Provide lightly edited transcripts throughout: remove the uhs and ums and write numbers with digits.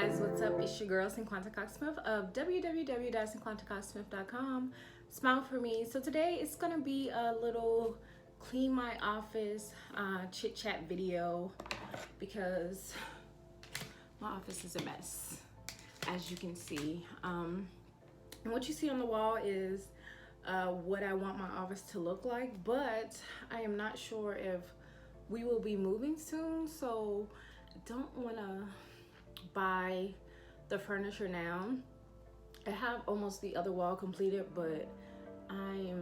Guys, what's up? It's your girl Cinquanta Cox Smith of www.cinquantacoxsmith.com. Smile for me. So today it's gonna be a little clean my office chit chat video because my office is a mess, as you can see. And what you see on the wall is what I want my office to look like, but I am not sure if we will be moving soon, so I don't want to buy the furniture now. I have almost the other wall completed, but I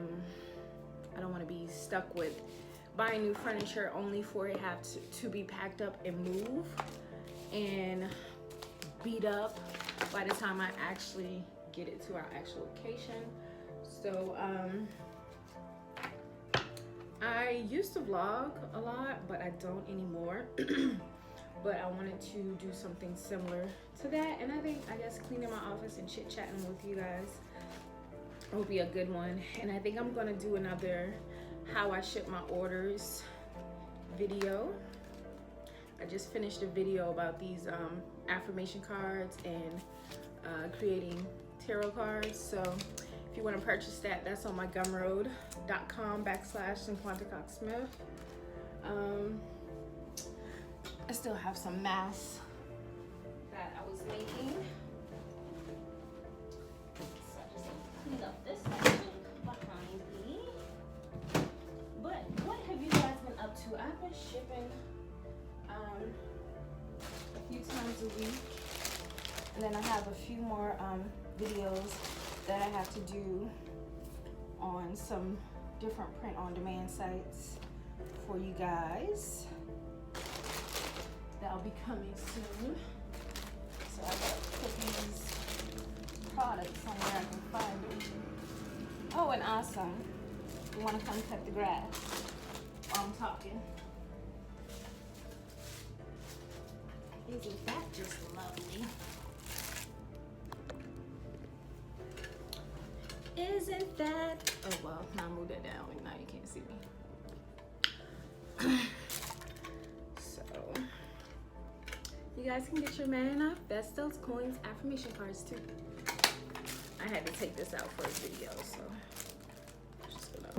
don't want to be stuck with buying new furniture only for it have to be packed up and move and beat up by the time I actually get it to our actual location. So I used to vlog a lot, but I don't anymore. But I wanted to do something similar to that, and I guess cleaning my office and chit-chatting with you guys will be a good one. And I think I'm gonna do another how I ship my orders video. I just finished a video about these affirmation cards and creating tarot cards. So if you want to purchase that, that's on my gumroad.com/CinquantaCoxSmith. I still have some masks that I was making. So I just clean up this section behind me. But what have you guys been up to? I've been shipping a few times a week. And then I have a few more videos that I have to do on some different print on demand sites for you guys. That'll be coming soon. So I gotta put these products somewhere I can find them. Oh, and awesome. You wanna come cut the grass while I'm talking? Isn't that just lovely? Isn't that? Oh well, now I move that down. Now you can't see me. You guys can get your man Vestos coins affirmation cards too. I had to take this out for a video, so I'm just gonna.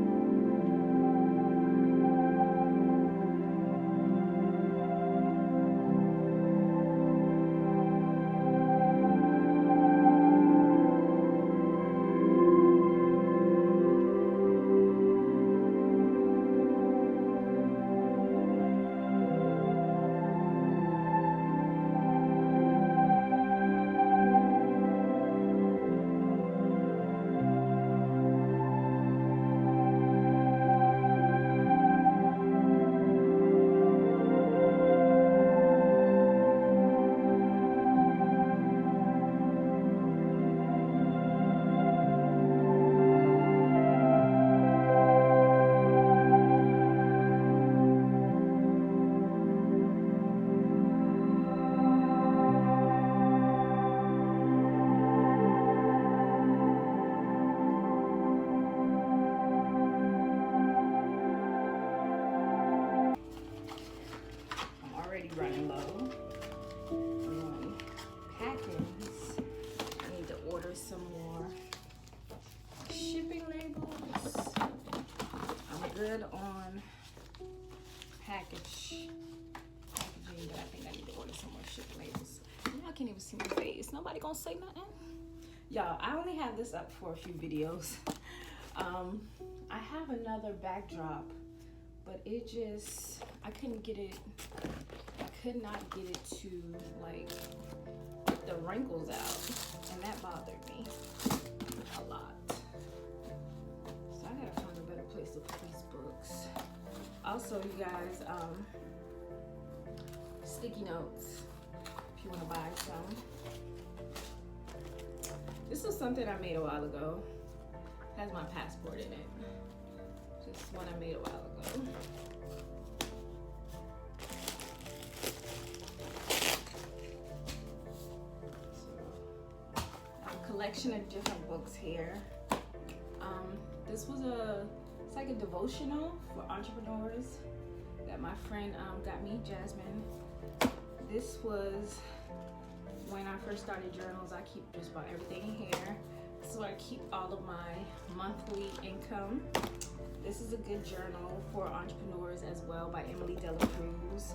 Running low on packings. I need to order some more shipping labels. I'm good on packaging, but I think I need to order some more shipping labels. Y'all can't even see my face. Nobody gonna say nothing. Y'all, I only have this up for a few videos. I have another backdrop, but it just, I couldn't get it. I could not get it to like get the wrinkles out, and that bothered me a lot. So I gotta find a better place to put these books. Also, you guys, sticky notes if you want to buy some. This is something I made a while ago. It has my passport in it. Just one I made a while ago. Collection of different books here. This was it's like a devotional for entrepreneurs that my friend got me, Jasmine. This was when I first started journals, I keep just about everything in here. So I keep all of my monthly income. This is a good journal for entrepreneurs as well, by Emily De La Cruz.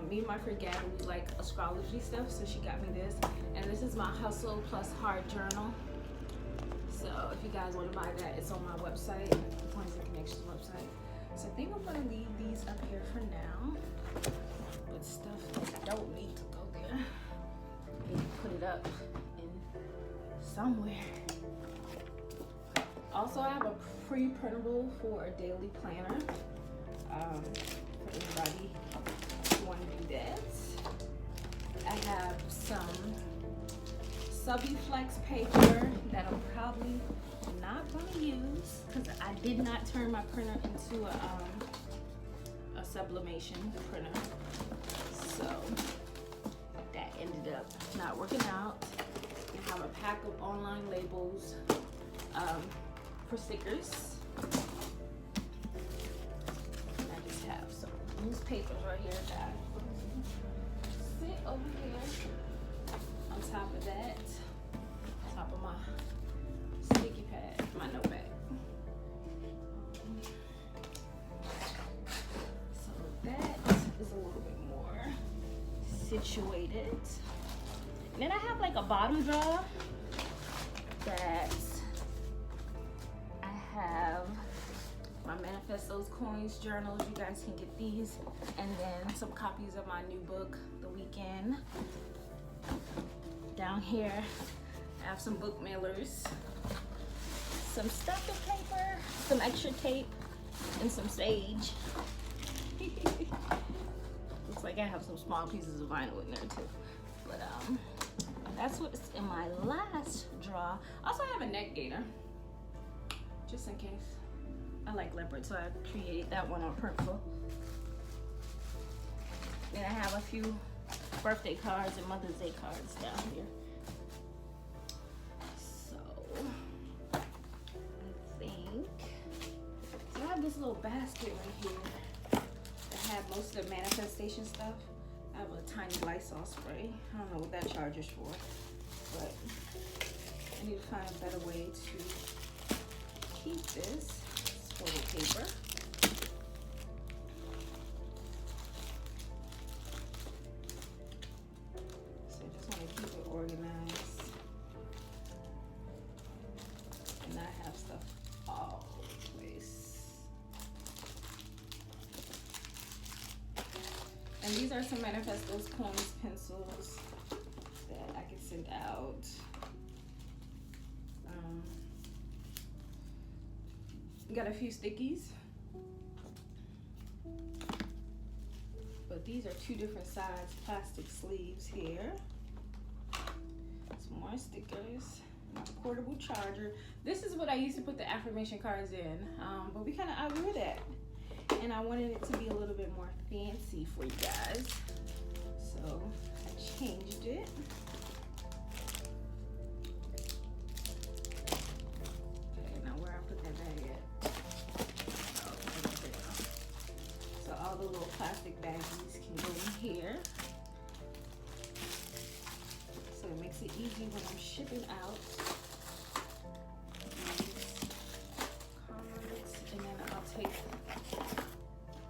Me and my friend Gabby, we like astrology stuff, so she got me this. And this is my Hustle Plus Hard journal. So if you guys want to buy that, it's on my website, Points and Connections website. So I think I'm gonna leave these up here for now. But stuff that don't need to go there, maybe put it up in somewhere. Also, I have a pre-printable for a daily planner for anybody who want to do that. I have some Subiflex paper that I'm probably not going to use because I did not turn my printer into a sublimation printer. So that ended up not working out. I have a pack of online labels for stickers. I just have some newspapers right here that I sit over here on top of that, top of my sticky pad, my notepad. So that is a little bit more situated. And then I have like a bottom drawer that have my Manifestos Coins journals. You guys can get these, and then some copies of my new book, The Weekend. Down here I have some book mailers, some stacking paper, some extra tape, and some sage. Looks like I have some small pieces of vinyl in there too. But that's what's in my last drawer. Also, I have a neck gaiter, just in case. I like leopard, so I created that one on Printful. Then I have a few birthday cards and Mother's Day cards down here. So I think, so I have this little basket right here that have most of the manifestation stuff. I have a tiny Lysol spray. I don't know what that charger's for, but I need to find a better way to keep this. Toilet paper. So I just want to keep it organized. And I have stuff all over the place. And these are some Manifestos Coins pencils that I can send out. Got a few stickies, but these are two different size plastic sleeves here. Some more stickers, a portable charger. This is what I used to put the affirmation cards in, but we kind of outgrew that, and I wanted it to be a little bit more fancy for you guys, so I changed it. The little plastic baggies can go in here, so it makes it easy when I'm shipping out these cards. And then I'll take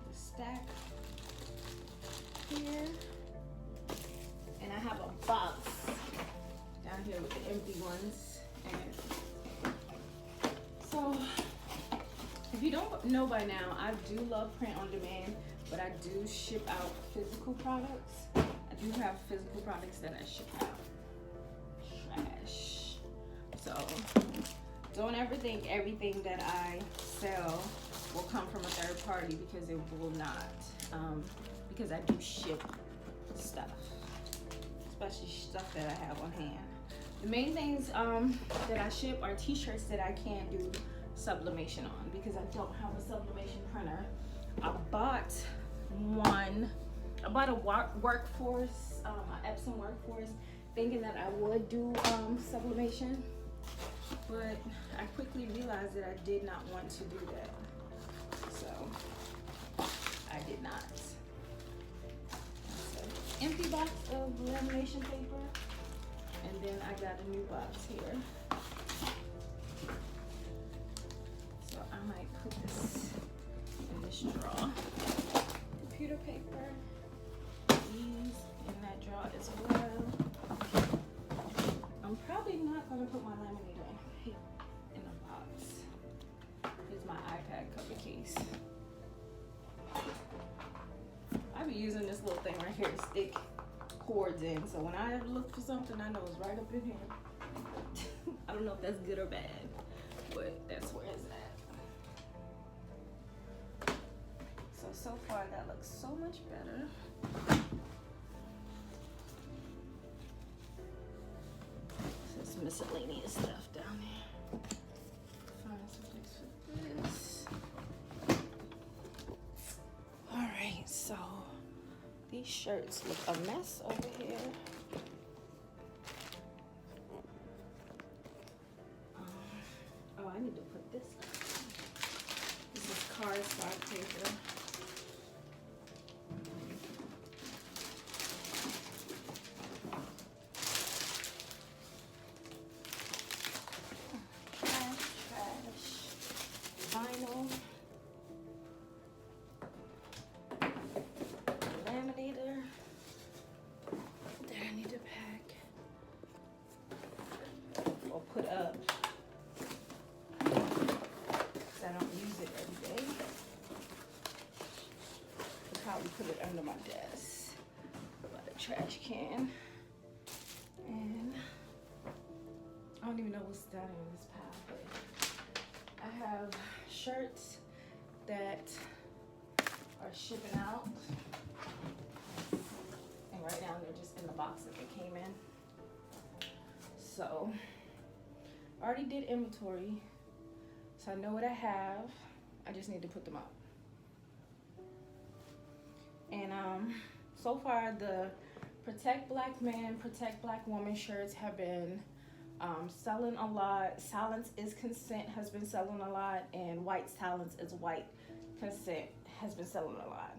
the stack here, and I have a box down here with the empty ones. And so if you don't know by now, I do love print on demand, but I do ship out physical products. I do have physical products that I ship out. Trash. So don't ever think everything that I sell will come from a third party, because it will not. Because I do ship stuff, especially stuff that I have on hand. The main things that I ship are t-shirts that I can do sublimation on, because I don't have a sublimation printer. I bought a Workforce, an Epson Workforce, thinking that I would do sublimation, but I quickly realized that I did not want to do that, so I did not. So, empty box of lamination paper. then I got a new box here. So I might put this in this drawer. Computer paper, these in that drawer as well. I'm probably not gonna put my laminator in the box. Here's my iPad cover case. I be using this little thing right here to stick cords in, so when I look for something, I know it's right up in here. I don't know if that's good or bad, but that's where it's at. So far that looks so much better. There's miscellaneous stuff down there. Find some things for this. All right, so these shirts look a mess over here. Oh, I need to put this up. This is cardstock paper. Trash. Vinyl. Laminator that I need to pack or put up because I don't use it every day. I'll probably put it under my desk by the trash can. And I don't even know what's down in this pile, but I have shirts that are shipping out. And right now they're just in the box that they came in. So I already did inventory, so I know what I have. I just need to put them up. And so far the Protect Black Men, Protect Black Woman shirts have been selling a lot. Silence is Consent has been selling a lot, and White Silence is White Consent has been selling a lot.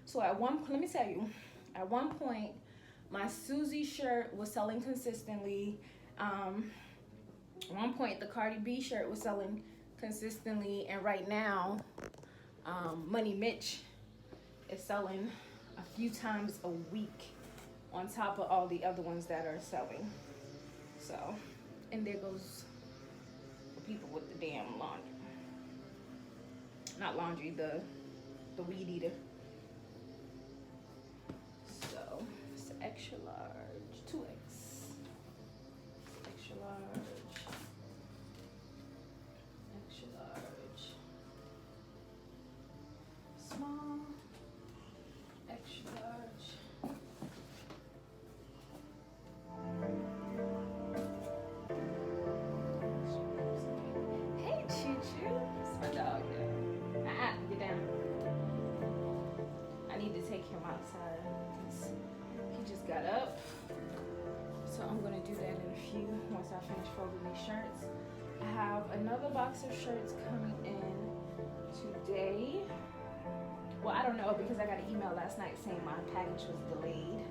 So let me tell you, at one point, my Susie shirt was selling consistently. At one point, the Cardi B shirt was selling consistently, and right now, Money Mitch is selling a few times a week on top of all the other ones that are selling. So, and there goes the people with the damn laundry. Not laundry, the weed eater. So, it's extra large, 2X. Extra large. Extra large. Small. Extra large. Hey, Choo-Choo. It's my dog, yeah. Get down. I need to take him outside because he just got up. So I'm gonna do that in a few once I finish folding these shirts. I have another box of shirts coming in today. Well, I don't know because I got an email last night saying my package was delayed.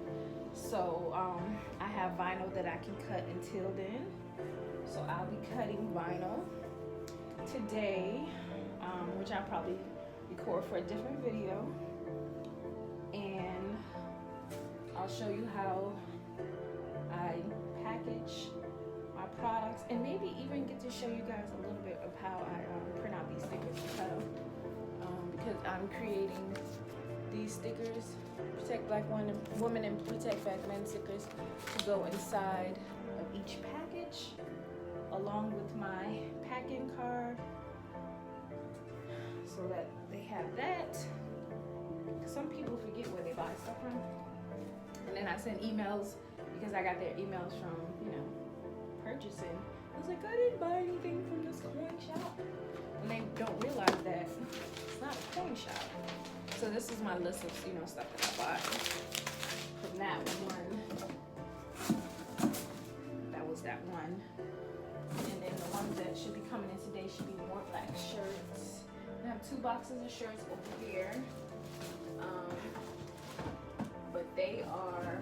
So I have vinyl that I can cut until then. So I'll be cutting vinyl today, which I'll probably record for a different video. And I'll show you how I package my products, and maybe even get to show you guys a little bit of how I print out these stickers and cut them. Because I'm creating these stickers, Protect Black Women and Protect Black Men stickers, to go inside of each package, along with my packing card, so that they have that. Some people forget where they buy stuff from, and then I send emails because I got their emails from, purchasing. I was like, I didn't buy anything from this coin shop, and they don't realize that it's not a coin shop. So this is my list of stuff that I bought from that one. That was that one. And then the ones that should be coming in today should be more black shirts. I have 2 boxes of shirts over here. But they are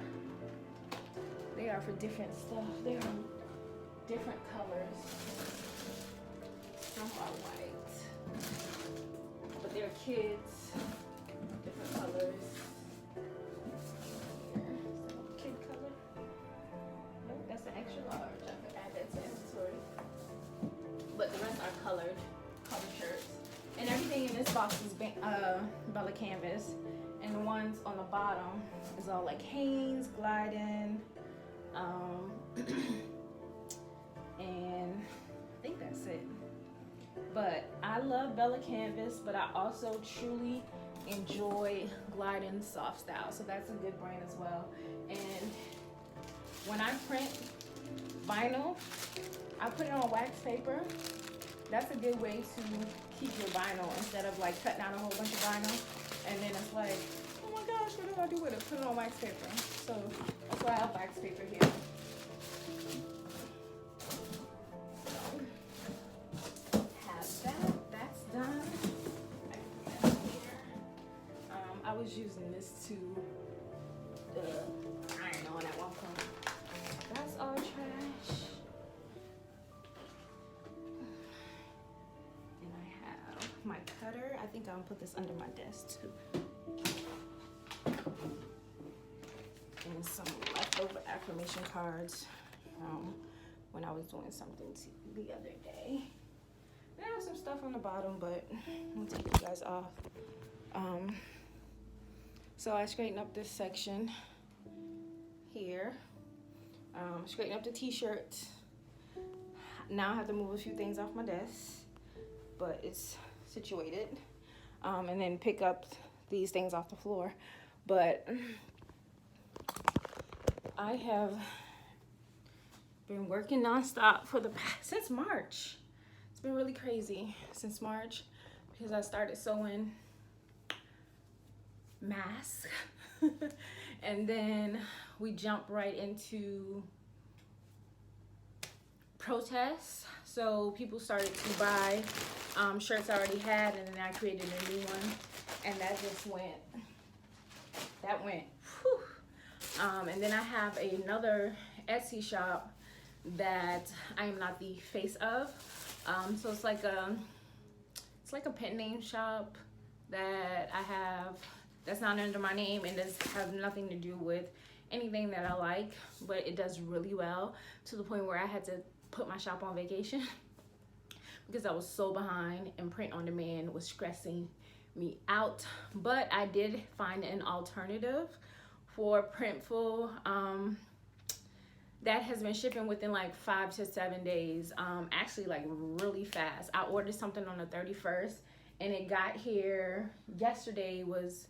They are for different stuff. They are different colors. Some are white, but they're kids. Different colors. Here, some kid color. Nope, that's an extra large. I could add that to inventory. But the rest are colored shirts. And everything in this box is Bella Canvas. And the ones on the bottom is all like Hanes, Glidden, and I think that's it. But I love Bella Canvas, but I also truly enjoy Glidden Soft Style. So that's a good brand as well. And when I print vinyl, I put it on wax paper. That's a good way to keep your vinyl instead of like cutting out a whole bunch of vinyl. And then it's like, oh my gosh, what do I do with it? Put it on wax paper. So that's why I have wax paper here. So have that. That's done. I can put that here. I was using this to iron on at one point. That's all trash. And I have my cutter. I think I'm gonna put this under my desk too. And some leftover affirmation cards from when I was doing something the other day. There was some stuff on the bottom, but I'm gonna take you guys off. So I straightened up this section here. Straighten up the t-shirts. Now I have to move a few things off my desk, but it's situated. And then pick up these things off the floor. But I have been working nonstop since March. It's been really crazy since March because I started sewing masks and then we jumped right into protests. So people started to buy shirts I already had, and then I created a new one, and that just went, whew. And then I have another Etsy shop that I am not the face of. So it's like a pen name shop that I have that's not under my name and does have nothing to do with anything that I like, but it does really well to the point where I had to put my shop on vacation because I was so behind, and print on demand was stressing me out. But I did find an alternative for Printful that has been shipping within like 5 to 7 days, actually like really fast. I ordered something on the 31st and it got here yesterday was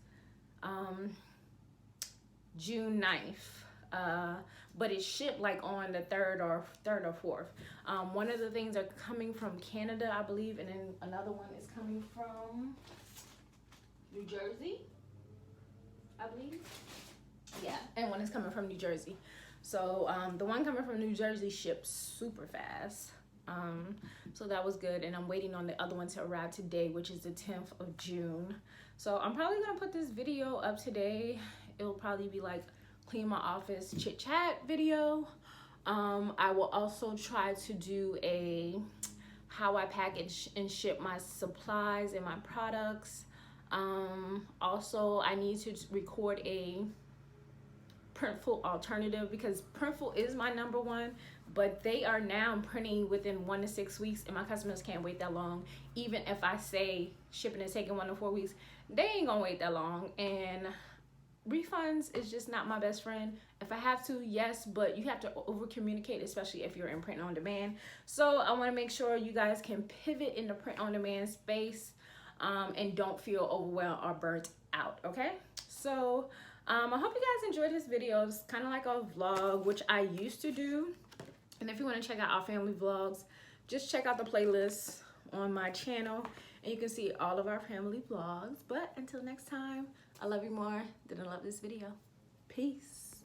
June 9th, but it shipped like on the 3rd or 4th. One of the things are coming from Canada, I believe, and then another one is coming from New Jersey, I believe. Yeah, and one is coming from New Jersey. So the one coming from New Jersey ships super fast. So that was good, and I'm waiting on the other one to arrive today, which is the 10th of June. So I'm probably gonna put this video up today. It'll probably be like clean my office chit chat video. I will also try to do a how I package and ship my supplies and my products. Also, I need to record a Printful alternative because Printful is my #1, but they are now printing within 1 to 6 weeks, and my customers can't wait that long. Even if I say shipping is taking 1 to 4 weeks, they ain't gonna wait that long. And refunds is just not my best friend. If I have to, yes, but you have to over communicate, especially if you're in print on demand. So I want to make sure you guys can pivot in the print on demand space and don't feel overwhelmed or burnt out. Okay, so I hope you guys enjoyed this video. It's kind of like a vlog, which I used to do. And if you want to check out our family vlogs, just check out the playlist on my channel and you can see all of our family vlogs. But until next time, I love you more than I love this video. Peace.